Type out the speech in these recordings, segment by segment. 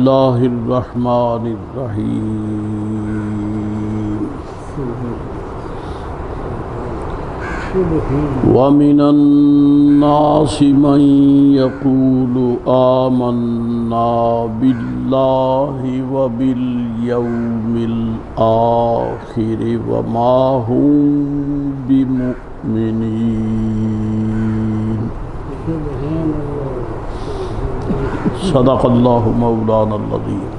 الله الرحمن الرحيم ومن الناس من يقول آمنا بالله وباليوم الآخر وما هم بمؤمنين صدق الله مولانا العظيم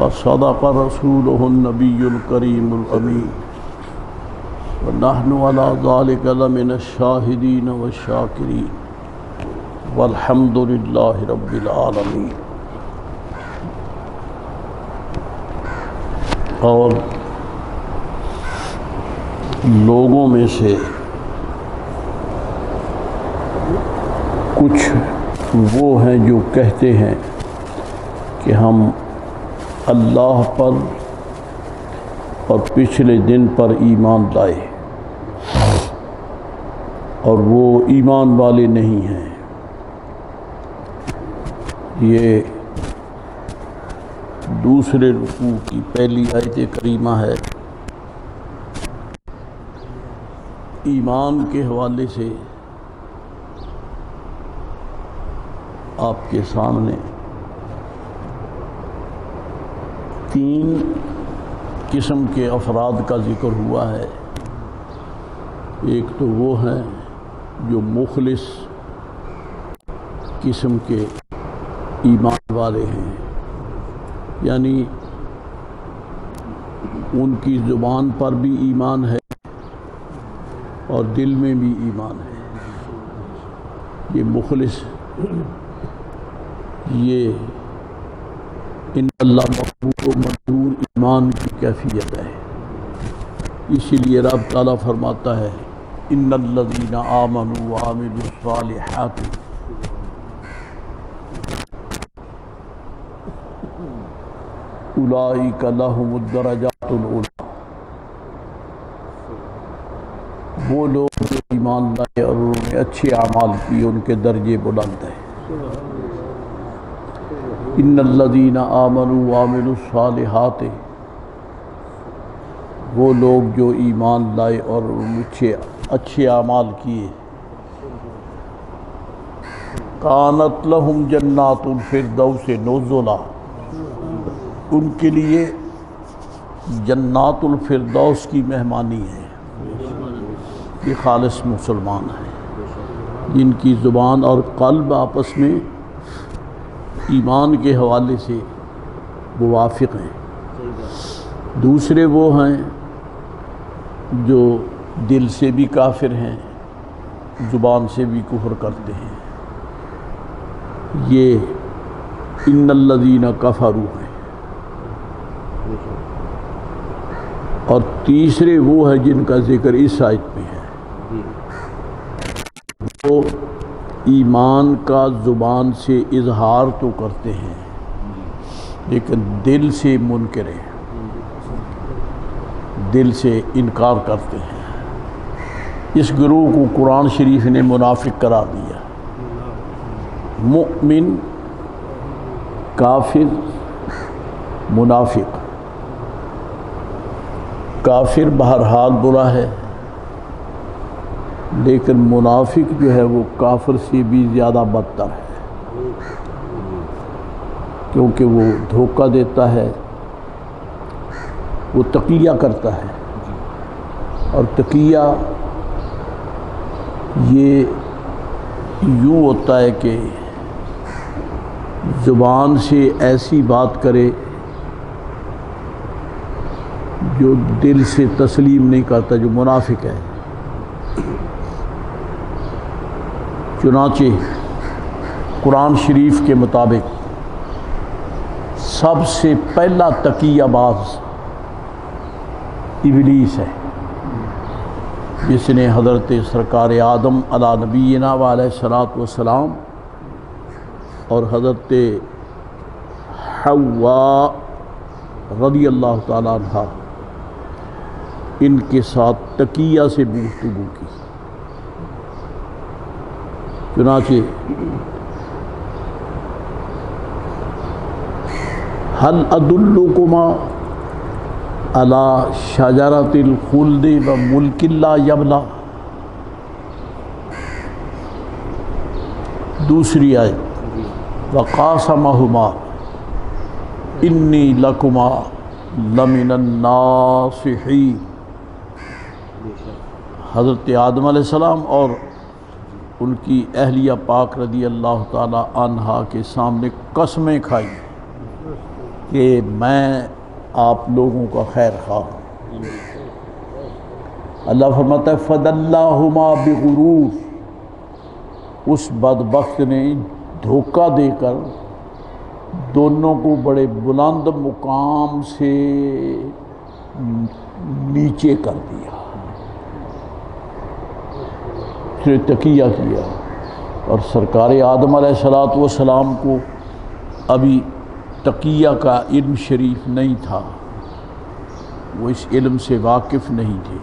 وصدق رسوله النبي الكريم الأمين ونحن على ذلك لمن الشاهدين والشاكرين والحمد لله رب العالمين. اور لوگوں میں سے کچھ وہ ہیں جو کہتے ہیں کہ ہم اللہ پر اور پچھلے دن پر ایمان لائے، اور وہ ایمان والے نہیں ہیں. یہ دوسرے رکوع کی پہلی آیت کریمہ ہے. ایمان کے حوالے سے آپ کے سامنے تین قسم کے افراد کا ذکر ہوا ہے. ایک تو وہ ہیں جو مخلص قسم کے ایمان والے ہیں، یعنی ان کی زبان پر بھی ایمان ہے اور دل میں بھی ایمان ہے. یہ مخلص، یہ ان اللہ مقبول و منظور ایمان کی کیفیت ہے. اسی لیے رب تعالیٰ فرماتا ہے ان الذین آمنوا وعملوا الصالحات اولئک لہم الدرجات العلی. وہ لوگ جو ایمان لائے اور انہوں نے اچھے اعمال کیے ان کے درجے بلند ہیں. ان الذین آمنوا وعملوا الصالحات، وہ لوگ جو ایمان لائے اور اچھے اعمال کیے. کانت لہم جنات الفردوس نزلا، ان کے لیے جنات الفردوس کی مہمانی ہے. یہ خالص مسلمان ہیں جن کی زبان اور قلب آپس میں ایمان کے حوالے سے موافق ہیں. دوسرے وہ ہیں جو دل سے بھی کافر ہیں، زبان سے بھی کفر کرتے ہیں. یہ ان الذین کفروا ہیں. اور تیسرے وہ ہیں جن کا ذکر اس آیت میں ہے. وہ ایمان کا زبان سے اظہار تو کرتے ہیں لیکن دل سے منکر ہیں، دل سے انکار کرتے ہیں. اس گروہ کو قرآن شریف نے منافق قرار دیا. مؤمن، کافر، منافق. کافر بہرحال برا ہے، لیکن منافق جو ہے وہ کافر سے بھی زیادہ بدتر ہے، کیونکہ وہ دھوکہ دیتا ہے، وہ تقیہ کرتا ہے. اور تقیہ یہ یوں ہوتا ہے کہ زبان سے ایسی بات کرے جو دل سے تسلیم نہیں کرتا، جو منافق ہے. چنانچہ قرآن شریف کے مطابق سب سے پہلا تقیہ باز ابلیس ہے، جس نے حضرت سرکار آدم علی نبینا علیہ الصلاۃ والسلام اور حضرت حوا رضی اللہ تعالیٰ عنہ ان کے ساتھ تقیہ سے گفتگو کی. چنانچہ هل ادلکما علی شجرۃ الخلد و ملک لا یبلا. دوسری آیت وقاسمہما انی لکما لمن الناصحین. حضرت آدم علیہ السلام اور ان کی اہلیہ پاک رضی اللہ تعالی عنہا کے سامنے قسمیں کھائی کہ میں آپ لوگوں کا خیر خواہ ہوں. اللہ فرماتا ہے فدلاہما بغرور. اس بدبخت نے دھوکہ دے کر دونوں کو بڑے بلند مقام سے نیچے کر دیا. اس نے تقیہ کیا اور سرکار آدم علیہ السلام کو ابھی تقیہ کا علم شریف نہیں تھا، وہ اس علم سے واقف نہیں تھے،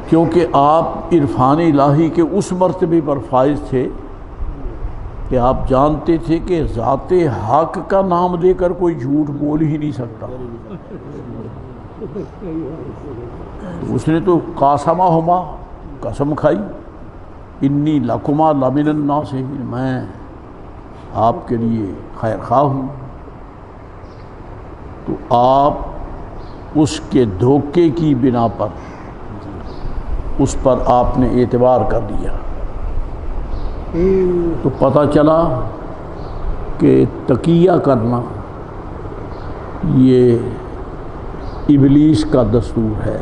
کیونکہ آپ عرفان الہی کے اس مرتبے پر فائز تھے کہ آپ جانتے تھے کہ ذات حق کا نام لے کر کوئی جھوٹ بول ہی نہیں سکتا. اس نے تو قاسمہما قسم کھائی انی لکما لمن الناصحین، میں آپ کے لیے خیر خواہ ہوں. تو آپ اس کے دھوکے کی بنا پر اس پر آپ نے اعتبار کر لیا. تو پتہ چلا کہ تقیہ کرنا یہ ابلیس کا دستور ہے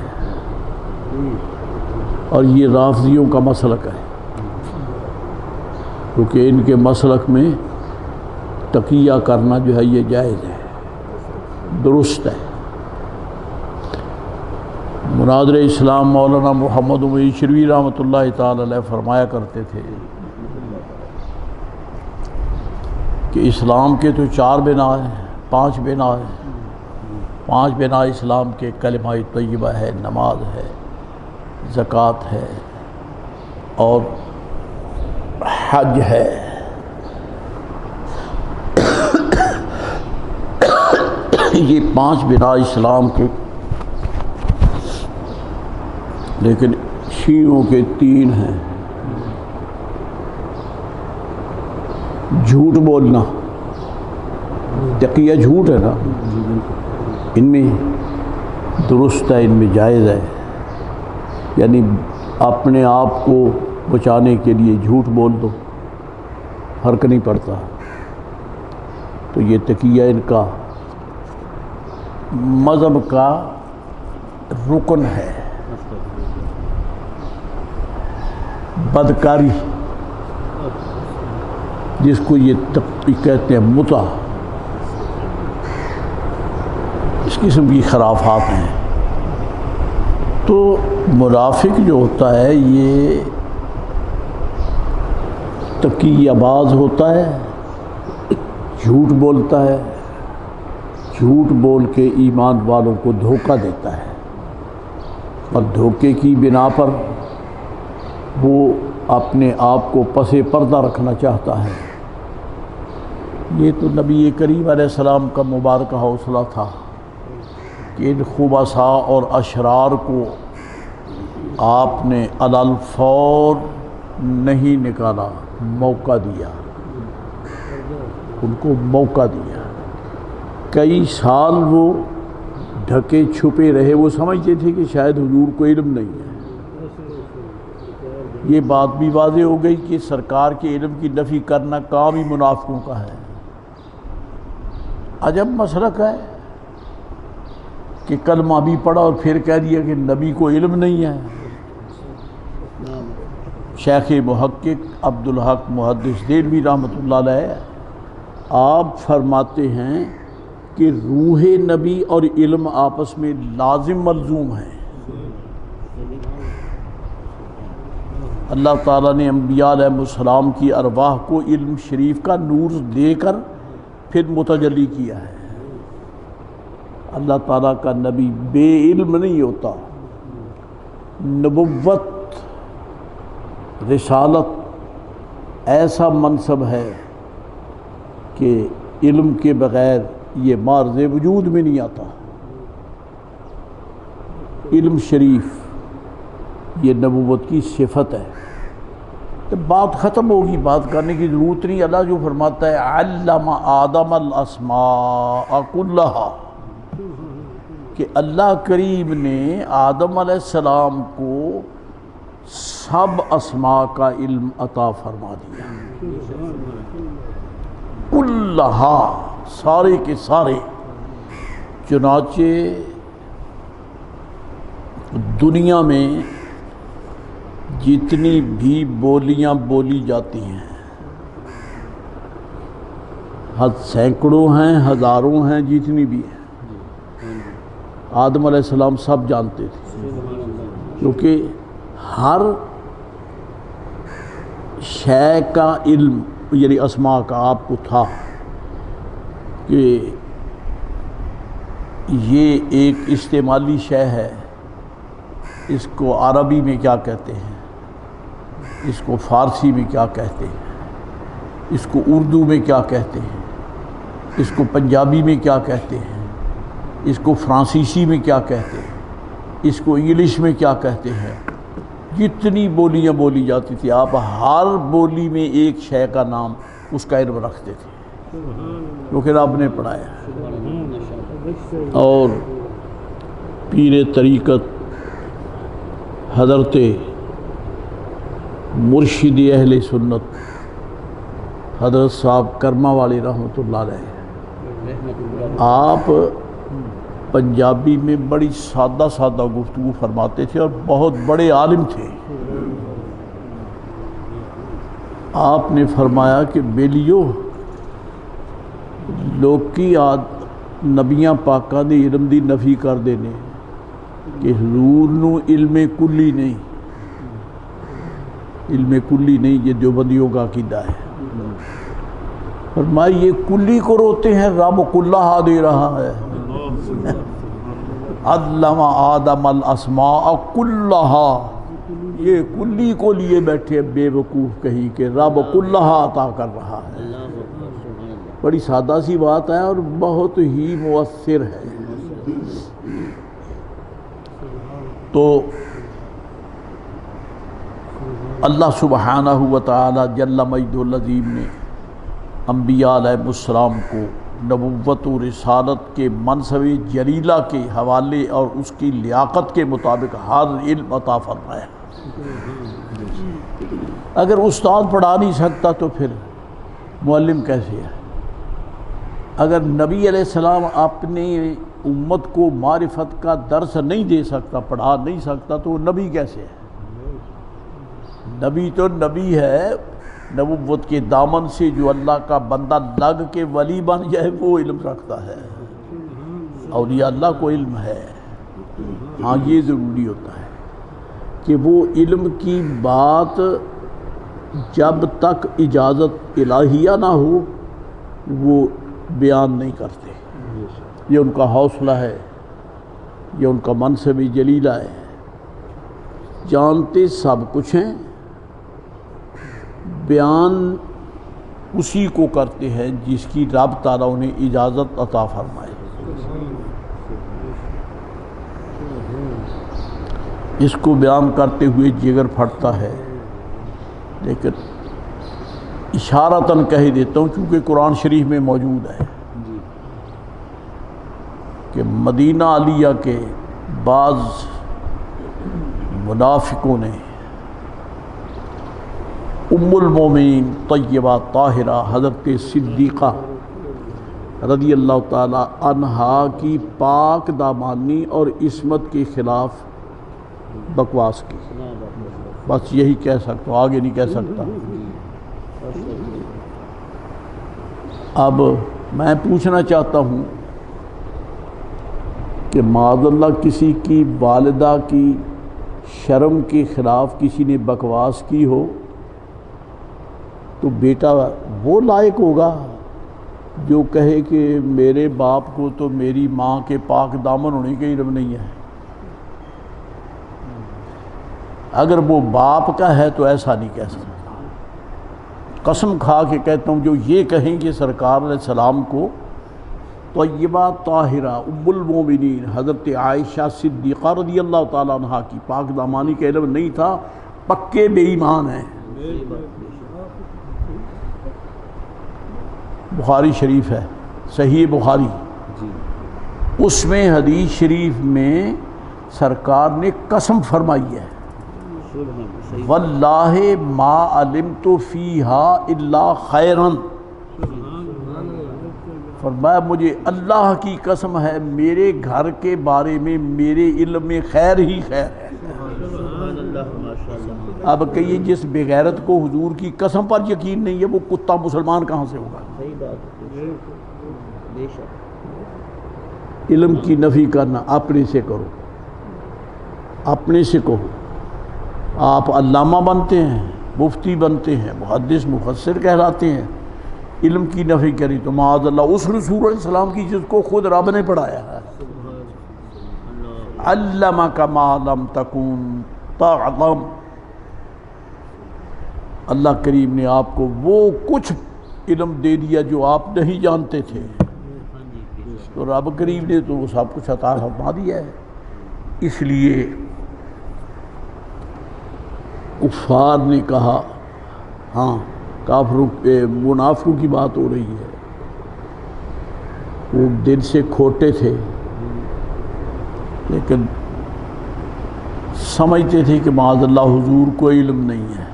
اور یہ رافضیوں کا مسلک ہے، کیونکہ ان کے مسلک میں تقیہ کرنا جو ہے یہ جائز ہے، درست ہے. مناظر اسلام مولانا محمد امید شروی رحمۃ اللہ تعالی علیہ فرمایا کرتے تھے کہ اسلام کے تو 4 بنا ہیں، 5 بنا ہیں. 5 بنا اسلام کے کلمہ طیبہ ہے، نماز ہے، زکوٰۃ ہے اور حج ہے. یہ 5 بنا اسلام کے، لیکن شیعوں کے 3 ہیں. جھوٹ بولنا، تقیہ جھوٹ ہے نا، ان میں درست ہے، ان میں جائز ہے. یعنی اپنے آپ کو بچانے کے لیے جھوٹ بول دو، فرق نہیں پڑتا. تو یہ تقیہ ان کا مذہب کا رکن ہے. بدکاری جس کو یہ کہتے ہیں متع، اس قسم کی خرافات ہیں. تو منافق جو ہوتا ہے یہ تقیہ باز ہوتا ہے، جھوٹ بولتا ہے، جھوٹ بول کے ایمان والوں کو دھوکہ دیتا ہے اور دھوکے کی بنا پر وہ اپنے آپ کو پس پردہ رکھنا چاہتا ہے. یہ تو نبی کریم علیہ السلام کا مبارکہ حوصلہ تھا کہ ان خبثاء اور اشرار کو آپ نے علی الفور نہیں نکالا، موقع دیا، ان کو موقع دیا. کئی سال وہ ڈھکے چھپے رہے، وہ سمجھتے تھے کہ شاید حضور کو علم نہیں ہے. یہ بات بھی واضح ہو گئی کہ سرکار کے علم کی نفی کرنا کام ہی منافقوں کا ہے. عجب مسلک ہے کہ کلمہ بھی پڑھا اور پھر کہہ دیا کہ نبی کو علم نہیں ہے. شیخ محقق عبدالحق محدث دہلوی رحمۃ اللہ علیہ آپ فرماتے ہیں کہ روح نبی اور علم آپس میں لازم ملزوم ہیں. اللہ تعالیٰ نے انبیاء علیہ السلام کی ارواح کو علم شریف کا نور دے کر پھر متجلی کیا ہے. اللہ تعالیٰ کا نبی بے علم نہیں ہوتا. نبوت، رسالت ایسا منصب ہے کہ علم کے بغیر یہ معرض وجود میں نہیں آتا۔ علم شریف یہ نبوت کی صفت ہے۔ تو بات ختم ہوگی، بات کرنے کی ضرورت نہیں۔ اللہ جو فرماتا ہے علم آدم الاسماء کلھا، کہ اللہ کریم نے آدم علیہ السلام کو سب اسماء کا علم عطا فرما دیا، کلھا، سارے کے سارے۔ چنانچہ دنیا میں جتنی بھی بولیاں بولی جاتی ہیں، سینکڑوں ہیں، ہزاروں ہیں، جتنی بھی ہیں، آدم علیہ السلام سب جانتے تھے، کیونکہ ہر شے کا علم یعنی اسماء کا آپ کو تھا کہ یہ ایک استعمالی شے ہے، اس کو عربی میں کیا کہتے ہیں، اس کو فارسی میں کیا کہتے ہیں، اس کو اردو میں کیا کہتے ہیں، اس کو پنجابی میں کیا کہتے ہیں، اس کو فرانسیسی میں کیا کہتے ہیں، اس کو انگلش میں کیا کہتے ہیں۔ جتنی بولیاں بولی جاتی تھی، آپ ہر بولی میں ایک شے کا نام اس کا علم رکھتے تھے، کیونکہ آپ نے پڑھایا۔ اور پیر طریقت حضرت مرشد اہل سنت حضرت صاحب کرما والی رحمۃ اللہ علیہ، آپ پنجابی میں بڑی سادہ سادہ گفتگو فرماتے تھے اور بہت بڑے عالم تھے۔ آپ نے فرمایا کہ بیلیو، لوکی نبیاں پاکاں دے علم دی نفی کر دینے کہ حضور نو علم کلی نہیں، علم کلی نہیں، یہ دیوبندیوں کا عقیدہ ہے۔ فرمایا یہ کلی کو روتے ہیں، رب کلھا دے رہا ہے۔ علم آدم الاسماء کلھا، یہ کلی کو لیے بیٹھے بے وقوف کہیں کہ رب کلھا عطا کر رہا ہے۔ بڑی سادہ سی بات ہے اور بہت ہی مؤثر ہے۔ تو اللہ سبحانہ و تعالی جل مجدہ العظیم نے انبیاء علیہ السلام کو نبوت و رسالت کے منصب جلیلہ کے حوالے اور اس کی لیاقت کے مطابق ہر علم عطا فرمایا۔ اگر استاد پڑھا نہیں سکتا تو پھر معلم کیسے ہے؟ اگر نبی علیہ السلام اپنی امت کو معرفت کا درس نہیں دے سکتا، پڑھا نہیں سکتا، تو وہ نبی کیسے ہے؟ نبی تو نبی ہے، نبوت کے دامن سے جو اللہ کا بندہ لگ کے ولی بن جائے وہ علم رکھتا ہے۔ اولیاء اللہ کو علم ہے، ہاں یہ ضروری ہوتا ہے کہ وہ علم کی بات جب تک اجازت الہیہ نہ ہو وہ بیان نہیں کرتے۔ یہ ان کا حوصلہ ہے، یہ ان کا منصب جلیلہ ہے۔ جانتے سب کچھ ہیں، بیان اسی کو کرتے ہیں جس کی رب تعالیٰ انہیں اجازت عطا فرمائے۔ اس کو بیان کرتے ہوئے جگر پھٹتا ہے، لیکن اشارتاً کہہ دیتا ہوں چونکہ قرآن شریف میں موجود ہے کہ مدینہ علیہ کے بعض منافقوں نے ام المومنین طیبہ طاہرہ حضرت صدیقہ رضی اللہ تعالی عنہا کی پاک دامانی اور عصمت کے خلاف بکواس کی۔ بس یہی کہہ سکتا ہوں، آگے نہیں کہہ سکتا۔ اب میں پوچھنا چاہتا ہوں کہ معاذ اللہ کسی کی والدہ کی شرم کے خلاف کسی نے بکواس کی ہو تو بیٹا وہ لائق ہوگا جو کہے کہ میرے باپ کو تو میری ماں کے پاک دامن ہونے کا علم نہیں ہے؟ اگر وہ باپ کا ہے تو ایسا نہیں کہہ سکتا، قسم کھا کے کہتا ہوں جو یہ کہیں گے سرکار علیہ السلام کو طیبہ طاہرہ ام المومنین حضرت عائشہ صدیقہ رضی اللہ تعالیٰ عنہ کی پاک دامانی کا علم نہیں تھا، پکے بے ایمان ہیں۔ بخاری شریف ہے، صحیح بخاری، اس میں حدیث شریف میں سرکار نے قسم فرمائی ہے، واللہ ما علمت فیہا الا خیراً، فرمایا مجھے اللہ کی قسم ہے میرے گھر کے بارے میں میرے علم میں خیر ہی خیر ہے۔ اب کہیے جس بغیرت کو حضور کی قسم پر یقین نہیں ہے وہ کتا مسلمان کہاں سے ہوگا؟ علم کی نفی کرنا اپنے سے کرو، اپنے سے کہو۔ آپ علامہ بنتے ہیں، مفتی بنتے ہیں، محدث مفسر کہلاتے ہیں، علم کی نفی کری تو معاذ اللہ اس رسول علیہ السلام کی جس کو خود رب نے پڑھایا ہے، علمک ما لم تکن تعلم، اللہ کریم نے آپ کو وہ کچھ علم دے دیا جو آپ نہیں جانتے تھے، تو رب کریم نے تو سب کچھ عطا فرما دیا ہے۔ اس لیے کفار نے کہا، ہاں کافروں منافقوں کی بات ہو رہی ہے، وہ دل سے کھوٹے تھے لیکن سمجھتے تھے کہ معاذ اللہ حضور کو علم نہیں ہے۔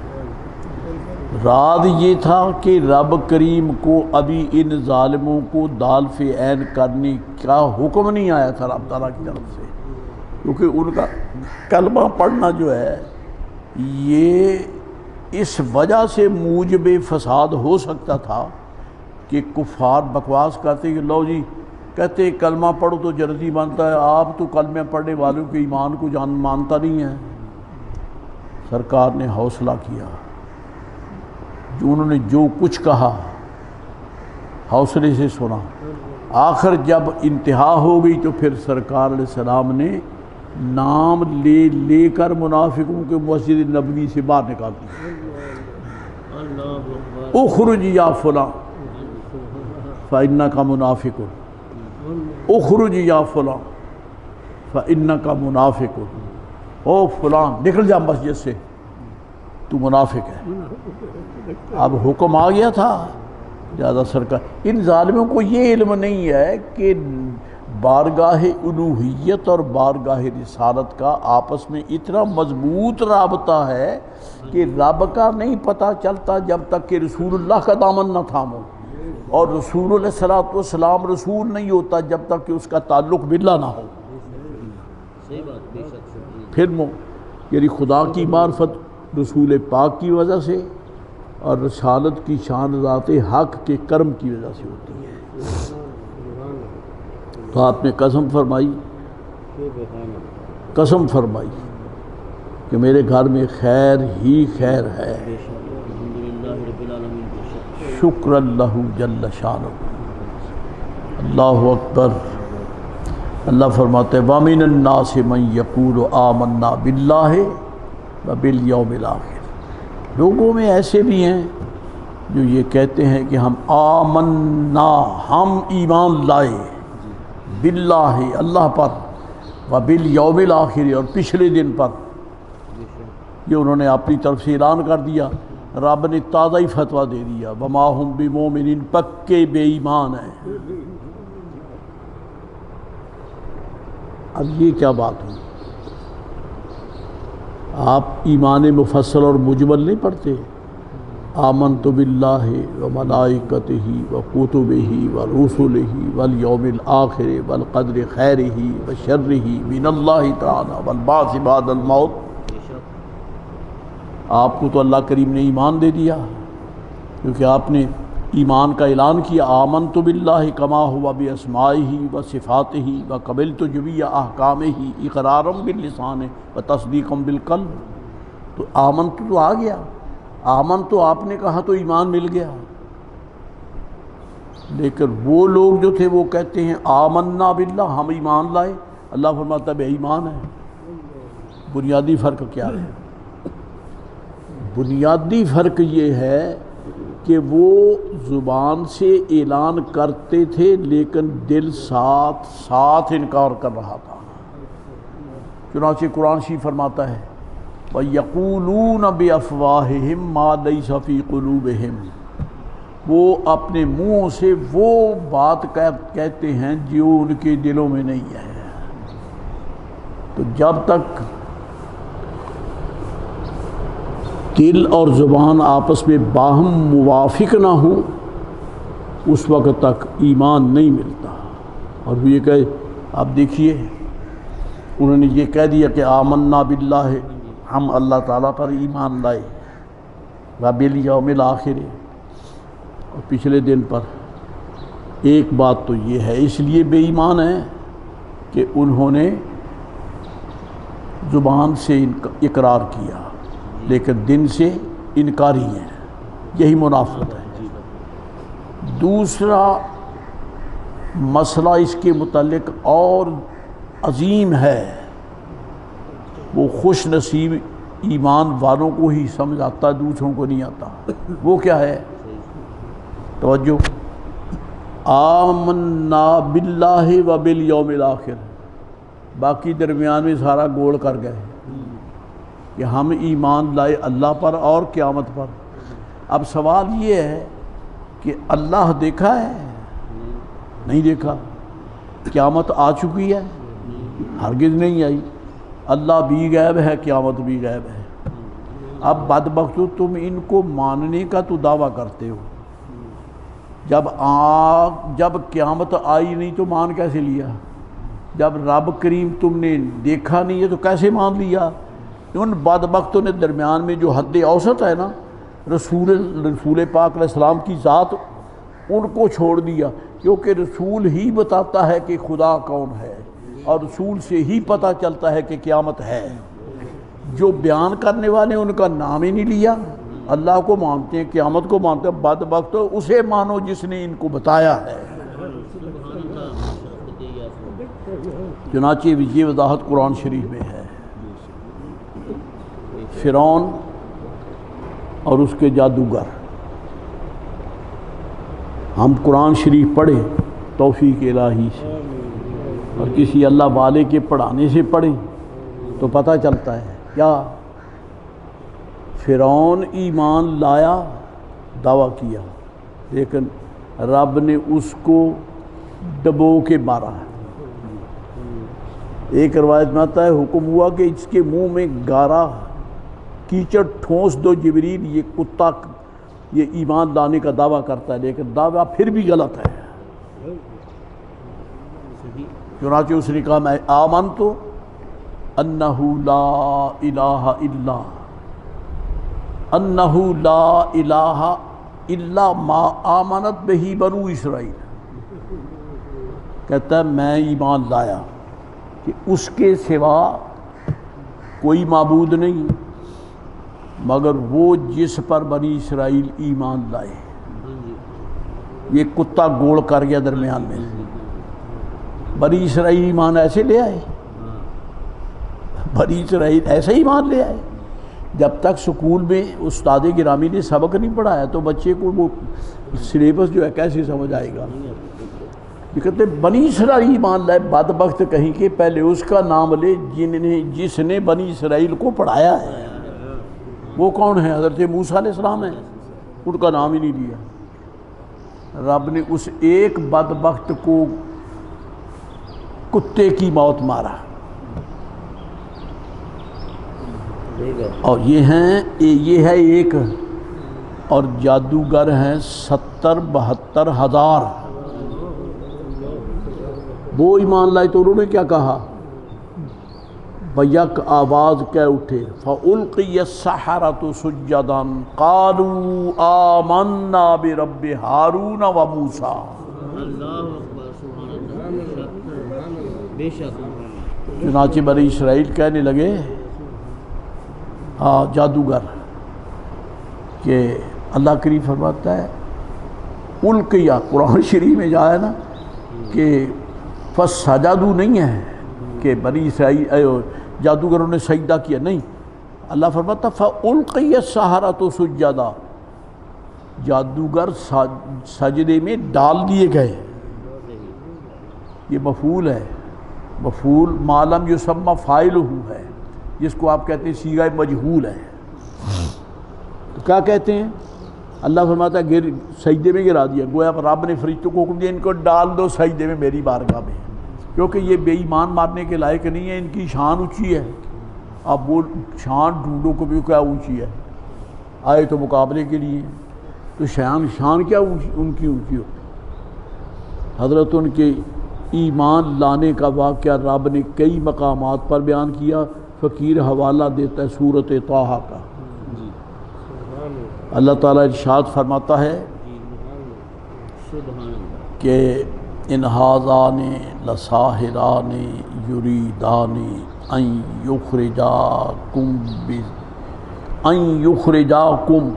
راز یہ تھا کہ رب کریم کو ابھی ان ظالموں کو دال فی عین کرنے کا حکم نہیں آیا تھا رب تعالیٰ کی طرف سے، کیونکہ ان کا کلمہ پڑھنا جو ہے یہ اس وجہ سے موجب فساد ہو سکتا تھا کہ کفار بکواس کرتے کہ لو جی کہتے کلمہ پڑھو تو جنتی بنتا ہے، آپ تو کلمہ پڑھنے والوں کے ایمان کو مانتا نہیں ہے۔ سرکار نے حوصلہ کیا، جو انہوں نے جو کچھ کہا حوصلے سے سنا، آخر جب انتہا ہو گئی تو پھر سرکار علیہ السلام نے نام لے لے کر منافقوں کے مسجد نبوی سے باہر نکال دیا، اخرج یا فلاں فإنک منافق، اخرج یا فلاں فإنک منافق، او فلاں نکل جا مسجد سے، تو منافق ہے۔ اب حکم آ گیا تھا، زیادہ سرکار ان ظالموں کو یہ علم نہیں ہے کہ بارگاہ الوہیت اور بارگاہ رسالت کا آپس میں اتنا مضبوط رابطہ ہے کہ رب کا نہیں پتہ چلتا جب تک کہ رسول اللہ کا دامن نہ تھامو، اور رسول علیہ السلام رسول نہیں ہوتا جب تک کہ اس کا تعلق باللہ نہ ہو۔ پھر یعنی خدا کی معرفت رسول پاک کی وجہ سے اور رسالت کی شان ذات حق کے کرم کی وجہ سے ہوتی ہے۔ تو آپ نے قسم فرمائی کہ میرے گھر میں خیر ہی خیر ہے، شکر اللہ جل شانہ۔ اللہ اکبر۔ اللہ فرماتے ہیں وَمِنَ النَّاسِ مَن يَقُولُ آمَنَّا بِاللَّهِ وَبِالْيَوْمِ الْآخِرِ، لوگوں میں ایسے بھی ہیں جو یہ کہتے ہیں کہ ہم آمنا، ہم ایمان لائے، باللہ اللہ پر، وبالیوم الآخر اور پچھلے دن پر، یہ انہوں نے اپنی طرف سے اعلان کر دیا، رب نے تازہ ہی فتویٰ دے دیا وما ہم بمومنین، پکے بے ایمان ہیں۔ اب یہ کیا بات ہوئی؟ آپ ایمان مفصل اور مجمل نہیں پڑھتے؟ آمنت باللہ وملائکتہ وکتبہ ورسلہ والیوم الآخر والقدر خیرہ وشرہ من اللہ تعالی والبعث بعد الموت۔ آپ کو تو اللہ کریم نے ایمان دے دیا کیونکہ آپ نے ایمان کا اعلان کیا، آمنت باللہ کما ہوا باسمائہ وصفاتہ وقبلت جمیع احکامہ اقرارا باللسان وتصدیقا بالقلب۔ تو آمنت تو آ گیا، آمن تو آپ نے کہا تو ایمان مل گیا۔ لیکن وہ لوگ جو تھے وہ کہتے ہیں آمنا باللہ، ہم ایمان لائے، اللہ فرماتا ہے بے ایمان ہے۔ بنیادی فرق کیا ہے؟ بنیادی فرق یہ ہے کہ وہ زبان سے اعلان کرتے تھے لیکن دل ساتھ انکار کر رہا تھا۔ چنانچہ قرآن شریف فرماتا ہے وَيَقُولُونَ بِأَفْوَاهِهِمْ مَا لَيْسَ فِي قُلُوبِهِمْ، وہ اپنے منہوں سے وہ بات کہتے ہیں جو ان کے دلوں میں نہیں ہے۔ تو جب تک دل اور زبان آپس میں باہم موافق نہ ہوں اس وقت تک ایمان نہیں ملتا۔ اور وہ یہ کہ آپ دیکھیے انہوں نے یہ کہہ دیا کہ آمنا باللہ، ہم اللہ تعالیٰ پر ایمان لائے، وبالیوم الآخر، اور پچھلے دن پر۔ ایک بات تو یہ ہے اس لیے بے ایمان ہیں کہ انہوں نے زبان سے اقرار کیا لیکن دن سے انکاری ہیں، یہی منافقت ہے۔ دوسرا مسئلہ اس کے متعلق اور عظیم ہے، وہ خوش نصیب ایمان والوں کو ہی سمجھ آتا، دوسروں کو نہیں آتا۔ وہ کیا ہے؟ توجہ، آمنا باللہ و بالیوم الآخر، باقی درمیان میں سارا گوڑ کر گئے کہ ہم ایمان لائے اللہ پر اور قیامت پر۔ اب سوال یہ ہے کہ اللہ دیکھا ہے؟ نہیں دیکھا۔ قیامت آ چکی ہے؟ ہرگز نہیں آئی۔ اللہ بھی غیب ہے، قیامت بھی غیب ہے۔ اب بدبختو تم ان کو ماننے کا تو دعویٰ کرتے ہو، جب قیامت آئی نہیں تو مان کیسے لیا؟ جب رب کریم تم نے دیکھا نہیں ہے تو کیسے مان لیا؟ ان بدبختوں نے درمیان میں جو حد اوسط ہے نا، رسول پاک علیہ السلام کی ذات، ان کو چھوڑ دیا، کیونکہ رسول ہی بتاتا ہے کہ خدا کون ہے، اور رسول سے ہی پتہ چلتا ہے کہ قیامت ہے۔ جو بیان کرنے والے ان کا نام ہی نہیں لیا، اللہ کو مانتے ہیں، قیامت کو مانتے ہیں، بدبخت اسے مانو جس نے ان کو بتایا ہے۔ چنانچہ یہ وضاحت قرآن شریف میں ہے۔ فرعون اور اس کے جادوگر، ہم قرآن شریف پڑھیں توفیق الہی سے، اور کسی اللہ والے کے پڑھانے سے پڑھیں تو پتہ چلتا ہے کیا فرعون ایمان لایا، دعویٰ کیا، لیکن رب نے اس کو ڈبو کے مارا۔ ایک روایت میں آتا ہے حکم ہوا کہ اس کے منہ میں گارا کیچڑ ٹھونس دو جبریل، یہ کتا یہ ایمان لانے کا دعویٰ کرتا ہے لیکن دعویٰ پھر بھی غلط ہے۔ چنانچہ اس نے کہا میں آمنت انہ لا الہ الا انہ لا الہ الا ما آمنت بہ بنو اسرائیل، کہتا ہے میں ایمان لایا کہ اس کے سوا کوئی معبود نہیں مگر وہ جس پر بنی اسرائیل ایمان لائے۔ یہ کتا گوڑ کر گیا درمیان میں۔ بنی اسرائیل ایمان ایسے لے آئے، بنی اسرائیل ایسے ایمان لے آئے۔ جب تک سکول میں استاد گرامی نے سبق نہیں پڑھایا تو بچے کو وہ سلیبس جو ہے کیسے سمجھ آئے گا؟ یہ کہتے بنی اسرائیل ایمان لائے، بدبخت کہیں کہ پہلے اس کا نام لے جس نے بنی اسرائیل کو پڑھایا ہے۔ وہ کون ہے؟ حضرت موسیٰ علیہ السلام ہیں، ان کا نام ہی نہیں لیا۔ رب نے اس ایک بدبخت کو کتے کی موت مارا، اور یہ ہے ایک، اور جادوگر ہیں 70-72 ہزار۔ وہ ایمان لائے تو انہوں نے کیا کہا؟ بیک آواز کہہ اٹھے فَأُلْقِيَ السَّحَرَةُ سُجَّدًا قَالُوا آمَنَّا بِرَبِّ ہارون وموسیٰ۔ چنانچہ بنی اسرائیل کہنے لگے جادوگر کہ اللہ کریم فرماتا ہے القیہ، قرآن شریف میں جایا نا کہ فسجدوا نہیں ہے کہ بنی اسرائیل جادوگروں نے سجدہ کیا، نہیں، اللہ فرماتا فَأُلْقِيَ السَّحَرَةُ سُجَّدًا، جادوگر سجدے میں ڈال دیے گئے. یہ مفعول ہے. مفعول معلوم یسمى فاعلہ ہے، جس کو آپ کہتے ہیں صیغہ مجہول ہے. تو کیا کہتے ہیں؟ اللہ فرماتا ہے سجدے میں گرا دیا، گویا رب نے فرشتوں کو حکم دیا ان کو ڈال دو سجدے میں میری بارگاہ میں، کیونکہ یہ بے ایمان مارنے کے لائق نہیں ہے. ان کی شان اونچی ہے. اب وہ شان ڈھونڈو کو بھی کیا اونچی ہے، آئے تو مقابلے کے لیے. تو شان کیا ان کی اونچی ہو. حضرت ان کے ایمان لانے کا واقعہ رب نے کئی مقامات پر بیان کیا. فقیر حوالہ دیتا ہے سورۃ طٰہٰ کا. اللہ تعالیٰ ارشاد فرماتا ہے کہ ان ھذان لساحران یریدان ان یخرجاکم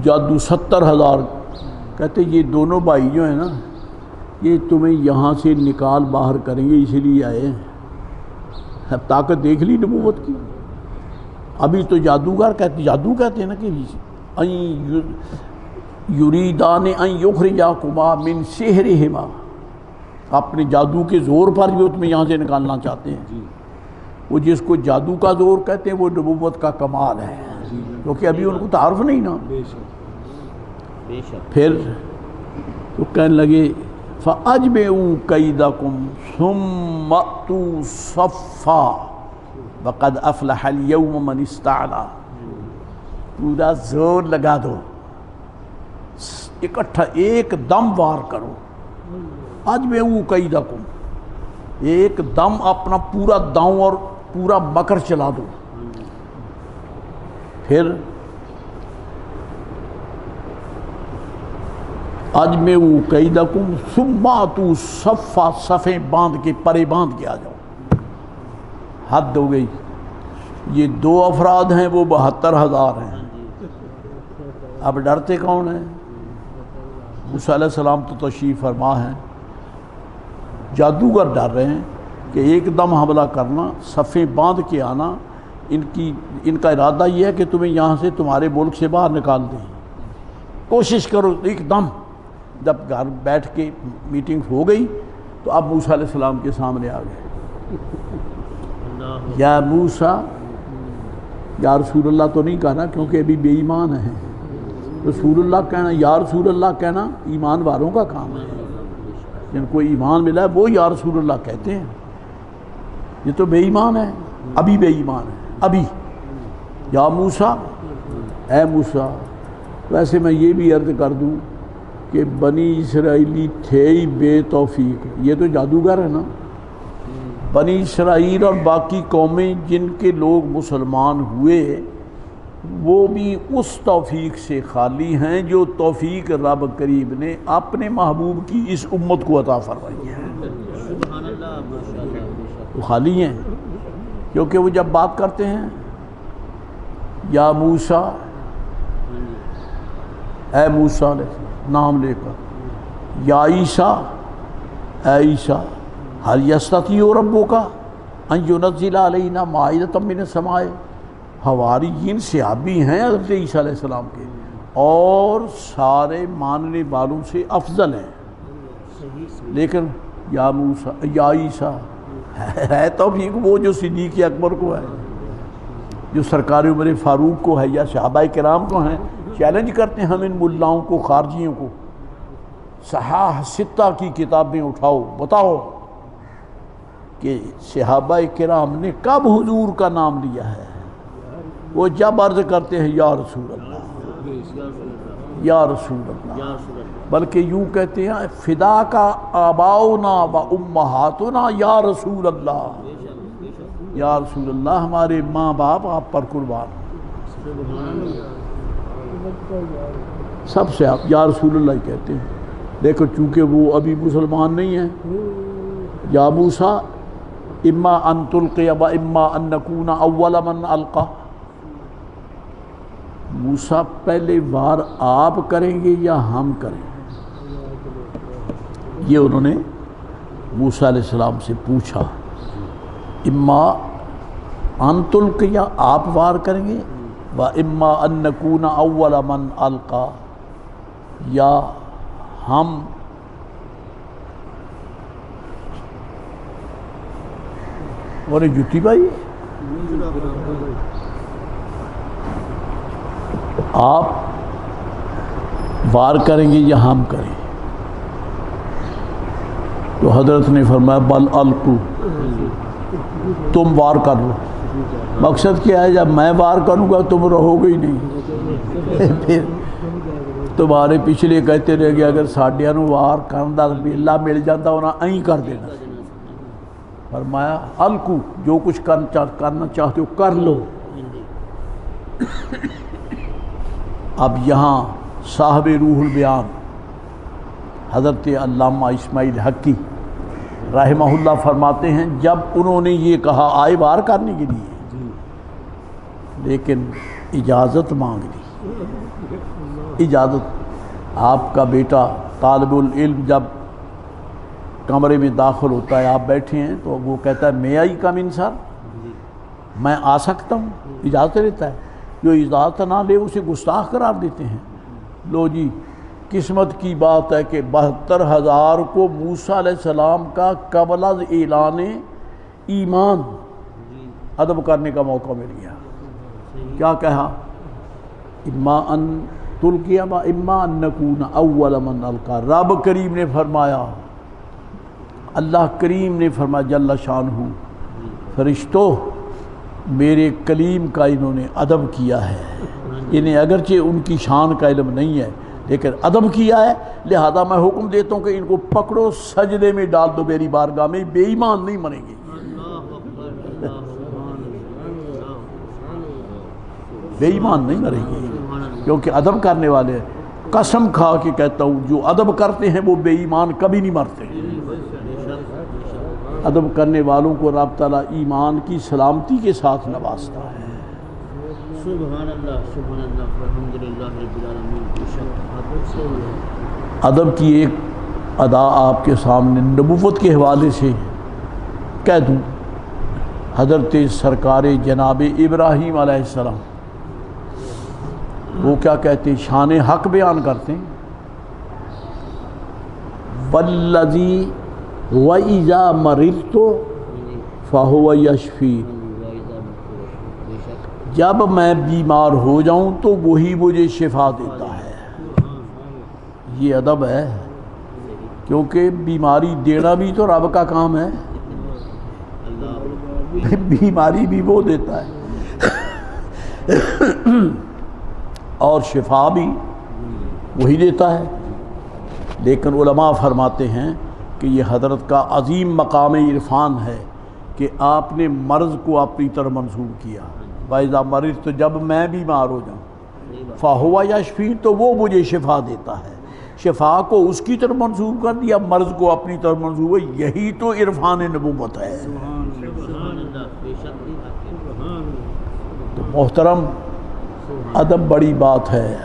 جادو 70,000 کہتے یہ دونوں بھائی جو ہیں نا یہ تمہیں یہاں سے نکال باہر کریں گے، اسی لیے آئے ہیں. اب طاقت دیکھ لی نبوت کی. ابھی تو جادو کہتے ہیں نا کہ یریدان ان یخرجاکما من سحرہما، اپنے جادو کے زور پر بھی تمہیں یہاں سے نکالنا چاہتے ہیں. وہ جس کو جادو کا زور کہتے ہیں وہ نبوت کا کمال ہے، کیونکہ ابھی ان کو تعارف نہیں نا. پھر تو کہنے لگے فَأَجْمِعُوا كَيْدَكُمْ ثُمَّ أْتُوا صَفًّا وَقَدْ أَفْلَحَ الْيَوْمَ مَنِ اسْتَعْلَىٰ. پورا زور لگا دو، اکٹھا ایک دم وار کرو. اجمعوا کیدکم، ایک دم اپنا پورا داؤں اور پورا مکر چلا دو. پھر اجمعوا کیدکم ثم اتوا صفا، صفیں باندھ کے پرے باندھ کے آ جاؤ. حد ہو گئی. یہ 2 افراد ہیں، وہ 72,000 ہیں. اب ڈرتے کون ہیں؟ موسیٰ علیہ السلام تو تشریف فرما ہیں. جادوگر ڈر رہے ہیں کہ ایک دم حملہ کرنا، صفیں باندھ کے آنا. ان کا ارادہ یہ ہے کہ تمہیں یہاں سے تمہارے ملک سے باہر نکال دیں. کوشش کرو ایک دم. جب گھر بیٹھ کے میٹنگ ہو گئی تو اب موسیٰ علیہ السلام کے سامنے آ گئے. یا موسیٰ، یا رسول اللہ تو نہیں کہنا کیونکہ ابھی بے ایمان ہیں. رسول اللہ کہنا، یا رسول اللہ کہنا ایمان والوں کا کام ہے. جن کو ایمان ملا ہے وہ یا رسول اللہ کہتے ہیں. یہ تو بے ایمان ہے، ابھی بے ایمان ہے. ابھی یا موسیٰ، اے موسیٰ. ویسے میں یہ بھی عرض کر دوں کہ بنی اسرائیلی تھے ہی بے توفیق. یہ تو جادوگر ہے نا. بنی اسرائیل اور باقی قومیں جن کے لوگ مسلمان ہوئے وہ بھی اس توفیق سے خالی ہیں جو توفیق رب کریم نے اپنے محبوب کی اس امت کو عطا فرمائی ہے. وہ خالی ہیں کیونکہ وہ جب بات کرتے ہیں یا موسیٰ، اے موسیٰ نام لے کر، یا عیسیٰ، اے عیسیٰ، هل یستطیع ربک ان ینزل علینا مائدۃ من السماء. حواریین صحابی ہیں حضرت عیسیٰ علیہ السلام کے اور سارے ماننے والوں سے افضل ہیں. لیکن یا موسیٰ، یا عیسیٰ ہے توفیق وہ جو صدیق اکبر کو ہے، جو سرکار عمر فاروق کو ہے، یا صحابہ کرام کو ہیں. چیلنج کرتے ہیں ہم ان ملاؤں کو، خارجیوں کو. صحاح 6 کی کتابیں اٹھاؤ، بتاؤ کہ صحابہ کرام نے کب حضور کا نام لیا ہے. وہ جب عرض کرتے ہیں یا رسول اللہ، یا رسول اللہ، بلکہ یوں کہتے ہیں فدا کا آباؤنا و امہاتنا یا رسول اللہ. یا رسول اللہ، ہمارے ماں باپ آپ پر قربان. سب سے آپ یا رسول اللہ ہی کہتے ہیں. لیکن چونکہ وہ ابھی مسلمان نہیں ہیں. یا موسیٰ اما ان تلقی و اما ان نکون اول من القا. موسیٰ پہلے وار آپ کریں گے یا ہم کریں گے؟ یہ انہوں نے موسیٰ علیہ السلام سے پوچھا. اما ان تلقی، یا آپ وار کریں گے، و اما ان نکون اول من القا، یا ہم اور جتی بھائی آپ وار کریں گے یا ہم کریں؟ تو حضرت نے فرمایا بل القو، تم وار کر لو۔ مقصد کیا ہے، جب میں وار کروں گا تم رہو گے ہی نہیں، پھر تمہارے پچھلے کہتے رہ گئے اگر ساڈیاں نو وار کرن دا ویلا مل جاتا انہاں این کر دینا۔ فرمایا القو، جو کچھ کرنا چاہتے ہو کر لو۔ اب یہاں صاحب روح البیان حضرت علامہ اسماعیل حقی رحمہ اللہ فرماتے ہیں جب انہوں نے یہ کہا آئے وار کرنے کے لیے، لیکن اجازت مانگ لی۔ اجازت، آپ کا بیٹا طالب العلم جب کمرے میں داخل ہوتا ہے، آپ بیٹھے ہیں تو وہ کہتا ہے میں آئی کم ان سر، میں آ سکتا ہوں، اجازت لیتا ہے۔ جو اجازت نہ لے اسے گستاخ قرار دیتے ہیں۔ لو جی، قسمت کی بات ہے کہ 72,000 کو موسیٰ علیہ السلام کا قبل از اعلان ایمان ادب کرنے کا موقع مل گیا۔ کیا کہا؟ اما ان تلقی و اما ان نکون اول من القا۔ رب کریم نے فرمایا، اللہ کریم نے فرمایا جل شانہ، فرشتوں میرے کلیم کا انہوں نے ادب کیا ہے۔ انہیں اگرچہ ان کی شان کا علم نہیں ہے لیکن ادب کیا ہے، لہذا میں حکم دیتا ہوں کہ ان کو پکڑو، سجدے میں ڈال دو میری بارگاہ میں، بے ایمان نہیں مریں گے، بے ایمان نہیں مریں گے، کیونکہ ادب کرنے والے، قسم کھا کے کہتا ہوں جو ادب کرتے ہیں وہ بے ایمان کبھی نہیں مرتے۔ ادب کرنے والوں کو رب تعالیٰ ایمان کی سلامتی کے ساتھ نوازتا ہے۔ سبحان اللہ، سبحان اللہ، الحمدللہ رب العالمین۔ ادب کی ایک ادا آپ کے سامنے نبوت کے حوالے سے کہہ دوں۔ حضرت سرکار جناب ابراہیم علیہ السلام وہ کیا کہتے ہیں، شان حق بیان کرتے ہیں، والذی وَإِذَا مَرِضْتُ فَهُوَ يَشْفِينِ۔ جب میں بیمار ہو جاؤں تو وہی مجھے شفا دیتا ہے۔ یہ ادب ہے، کیونکہ بیماری دینا بھی تو رب کا کام ہے، بیماری بھی وہ دیتا ہے اور شفا بھی وہی دیتا ہے۔ لیکن علماء فرماتے ہیں کہ یہ حضرت کا عظیم مقام عرفان ہے کہ آپ نے مرض کو اپنی طرف منسوب کیا۔ وَإِذَا مَرِضْتُ، تو جب میں بیمار ہو جاؤں، فَهُوَ يَشْفِينِ، تو وہ مجھے شفا دیتا ہے۔ شفا کو اس کی طرف منسوب کر دیا، مرض کو اپنی طرف منسوب ہے، یہی تو عرفان نبوت ہے۔ تو محترم، ادب بڑی بات ہے۔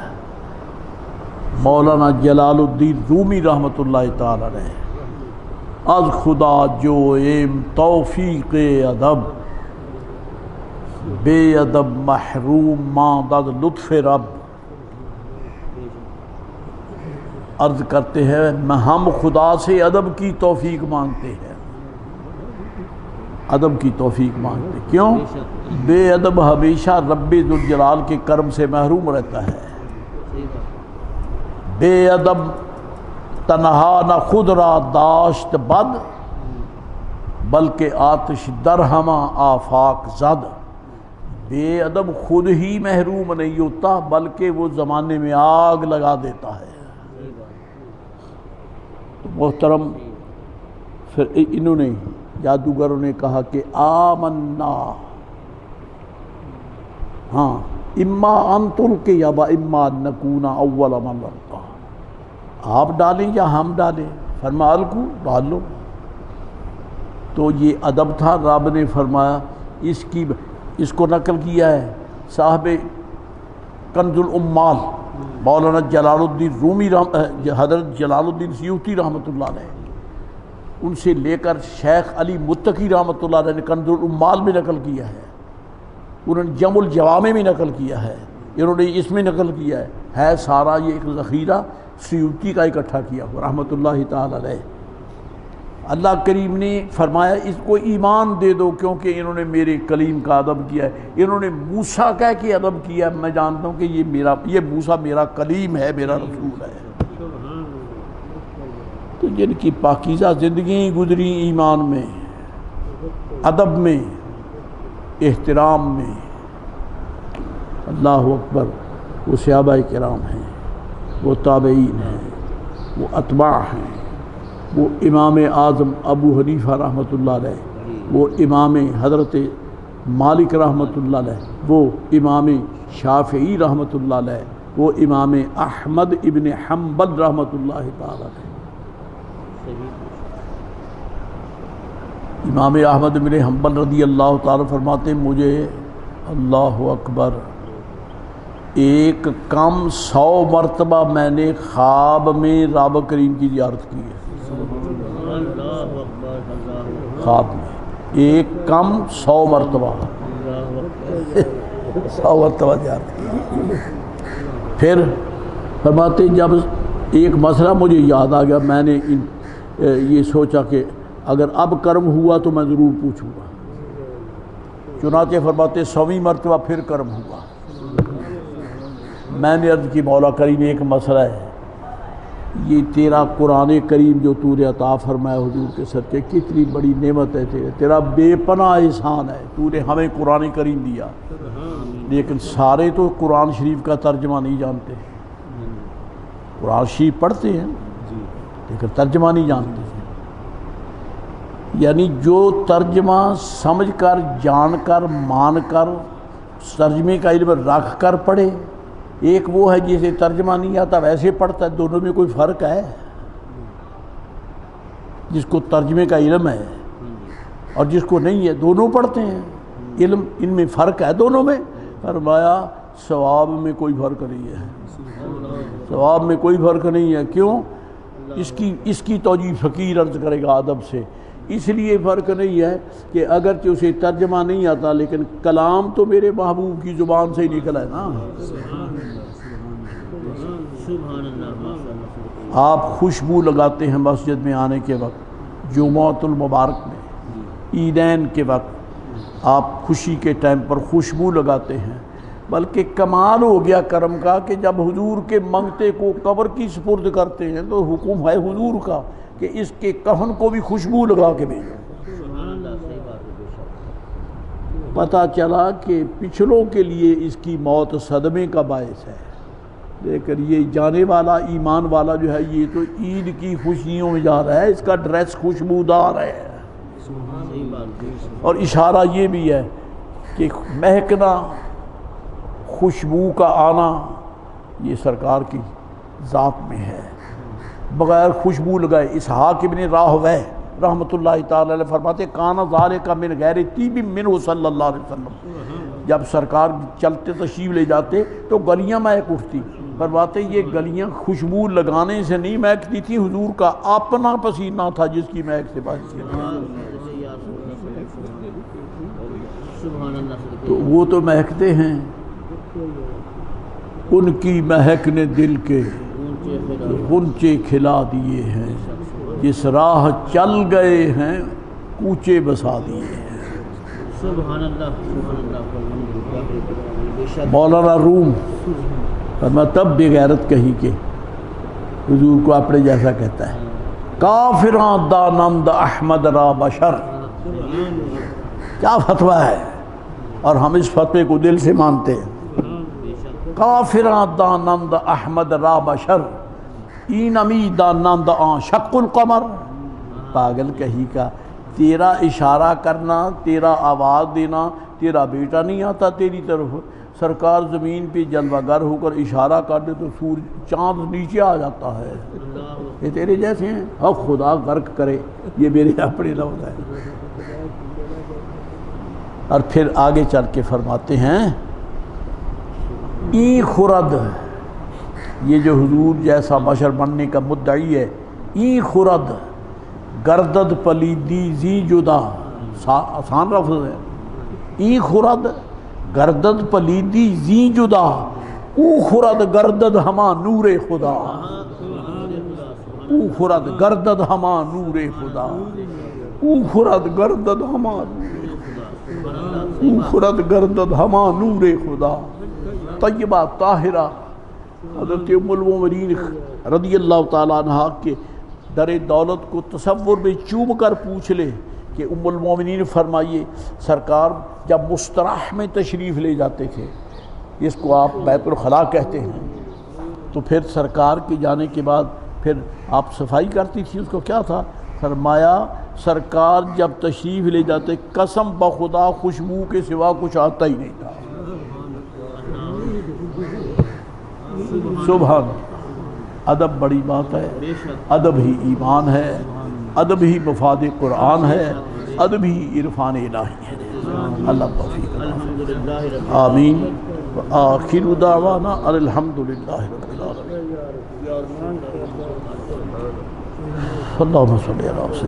مولانا جلال الدین رومی رحمۃ اللہ تعالی علیہ از خدا جو ایم توفیق ادب، بے ادب محروم ماندد لطف رب۔ عرض کرتے ہیں ہم خدا سے ادب کی توفیق مانگتے ہیں، ادب کی توفیق مانگتے، کیوں؟ بے ادب ہمیشہ رب ذوالجلال کے کرم سے محروم رہتا ہے۔ بے ادب تنہا نہ خود را داشت بد، بلکہ آتش در ہمہ آفاق زد۔ بے ادب خود ہی محروم نہیں ہوتا بلکہ وہ زمانے میں آگ لگا دیتا ہے۔ تو محترم، پھر انہوں نے جادوگروں نے کہا کہ آمنا، ہاں، اما ان تلقی و اما نکون اول من القا، آپ ڈالیں یا ہم ڈالیں؟ فرمایا القوا، ڈال لو۔ تو یہ ادب تھا۔ رب نے فرمایا اس کو نقل کیا ہے صاحب کنز العمال مولانا جلال الدین رومی حضرت جلال الدین سیوطی رحمۃ اللہ علیہ، ان سے لے کر شیخ علی متقی رحمۃ اللہ علیہ نے کنز العمال میں نقل کیا ہے، انہوں نے جمع الجوامع میں نقل کیا ہے، انہوں نے اس میں نقل کیا ہے سارا یہ ایک ذخیرہ سیوطی کا اکٹھا کیا ہوا رحمۃ اللہ تعالی علیہ۔ اللہ کریم نے فرمایا اس کو ایمان دے دو کیونکہ انہوں نے میرے کلیم کا ادب کیا ہے، انہوں نے موسیٰ کہہ کے ادب کیا ہے، میں جانتا ہوں کہ یہ موسیٰ میرا کلیم ہے، میرا رسول ہے۔ تو جن کی پاکیزہ زندگی گزری ایمان میں، ادب میں، احترام میں، اللہ اکبر، وہ صحابہ کرام ہیں، وہ تابعین ہیں، وہ اتباع ہیں، وہ امام اعظم ابو حنیفہ رحمۃ اللہ علیہ، وہ امام حضرت مالک رحمۃ اللہ علیہ، وہ امام شافعی رحمۃ اللہ علیہ، وہ امام احمد ابن حنبل رحمۃ اللہ تعالی علیہ۔ امام احمد ابن حنبل رضی اللہ تعالی فرماتے ہیں مجھے اللہ اکبر ایک کم 100 مرتبہ میں نے خواب میں رب کریم کی زیارت کی ہے، خواب میں ایک کم 100 مرتبہ 100 مرتبہ زیارت کی۔ پھر فرماتے جب ایک مسئلہ مجھے یاد آ گیا، میں نے یہ سوچا کہ اگر اب کرم ہوا تو میں ضرور پوچھوں گا، چنانچہ فرماتے 100ویں مرتبہ پھر کرم ہوا۔ میں نے عرض کی مولا کریم ایک مسئلہ ہے، یہ تیرا قرآن کریم جو تو نے عطا فرمایا حضور کے صدقے کتنی بڑی نعمت ہے، تیرا بے پناہ احسان ہے، تو نے ہمیں قرآن کریم دیا، لیکن سارے تو قرآن شریف کا ترجمہ نہیں جانتے، قرآن شریف پڑھتے ہیں لیکن ترجمہ نہیں جانتے۔ یعنی جو ترجمہ سمجھ کر، جان کر، مان کر، ترجمے کا علم رکھ کر پڑھے، ایک وہ ہے جسے ترجمہ نہیں آتا ویسے پڑھتا ہے، دونوں میں کوئی فرق ہے؟ جس کو ترجمے کا علم ہے اور جس کو نہیں ہے دونوں پڑھتے ہیں، علم ان میں فرق ہے دونوں میں؟ فرمایا ثواب میں کوئی فرق نہیں ہے، ثواب میں کوئی فرق نہیں ہے۔ کیوں؟ اس کی توجیہ فقیر عرض کرے گا ادب سے، اس لیے فرق نہیں ہے کہ اگرچہ اسے ترجمہ نہیں آتا لیکن کلام تو میرے محبوب کی زبان سے ہی نکلا ہے نا۔ آپ خوشبو لگاتے ہیں مسجد میں آنے کے وقت، جمعۃ المبارک میں، عیدین کے وقت آپ خوشی کے ٹائم پر خوشبو لگاتے ہیں، بلکہ کمال ہو گیا کرم کا کہ جب حضور کے منگتے کو قبر کی سپرد کرتے ہیں تو حکم ہے حضور کا کہ اس کے کفن کو بھی خوشبو لگا کے بھیجو۔ پتہ چلا کہ پچھلوں کے لیے اس کی موت صدمے کا باعث ہے، لیکن یہ جانے والا ایمان والا جو ہے یہ تو عید کی خوشیوں میں جا رہا ہے، اس کا ڈریس خوشبودار ہے۔ اور اشارہ یہ بھی ہے کہ مہکنا، خوشبو کا آنا یہ سرکار کی ذات میں ہے، بغیر خوشبو لگائے۔ اسحاق ابن راہویہ رحمۃ اللہ تعالی علیہ فرماتے کانا ذالک من غیر طیب منہ صلی اللہ علیہ وسلم، جب سرکار چلتے تشریف لے جاتے تو گلیاں مہک اٹھتی، فرماتے یہ گلیاں خوشبو لگانے سے نہیں مہکتی تھی، حضور کا اپنا پسینہ تھا جس کی مہک سے بچتی تھی، تو وہ تو مہکتے ہیں، ان کی مہک نے دل کے غنچے کھلا دیے ہیں، جس راہ چل گئے ہیں کوچے بسا دیے ہیں۔ سبحان اللہ، مولانا روم میں تب بے غیرت کہی کہ حضور کو اپنے جیسا کہتا ہے، کافراں دانند احمد را بشر، کیا فتویٰ ہے، اور ہم اس فتوے کو دل سے مانتے ہیں۔ کافراں دانند احمد را بشر، این امی دانند آن شق القمر، پاگل کہی کا تیرا اشارہ کرنا، تیرا آواز دینا، تیرا بیٹا نہیں آتا تیری طرف، سرکار زمین پہ جلوہ گر ہو کر اشارہ کر دے تو سورج چاند نیچے آ جاتا ہے، یہ تیرے جیسے ہیں، اور خدا غرق کرے، یہ میرے اپنے لفظ ہے۔ اور پھر آگے چل کے فرماتے ہیں ای خرد، یہ جو حضور جیسا بشر بننے کا مدعی ہے، ای خرد گردد پلیدی زی جدا، آسان لفظ ہے، ای خرد گردد پلیدی زی جدا، او خرد گردد ہما نور خدا۔ او خورد گردد ہما نور خدا، او خورد گردد ہما او خورد گردد ہما نور خدا۔ طیبہ طاہرہ حضرت ام المومنین رضی اللہ تعالیٰ عنہ کے در دولت کو تصور میں چوم کر پوچھ لے کہ ام المومنین فرمائیے سرکار جب مستراح میں تشریف لے جاتے تھے، جس کو آپ بیت الخلاء کہتے ہیں، تو پھر سرکار کے جانے کے بعد پھر آپ صفائی کرتی تھی، اس کو کیا تھا؟ فرمایا سرکار جب تشریف لے جاتے قسم بخدا خوشبو کے سوا کچھ آتا ہی نہیں تھا۔ سبحان، ادب بڑی بات ہے، ادب ہی ایمان ہے، ادب ہی مفاد قرآن ہے، ادب ہی عرفان الہی ہے۔ اللہ توفیق، آمین۔ وآخر دعوانا الحمدللہ رب العالمین۔ اللہم صلی علی وسلم۔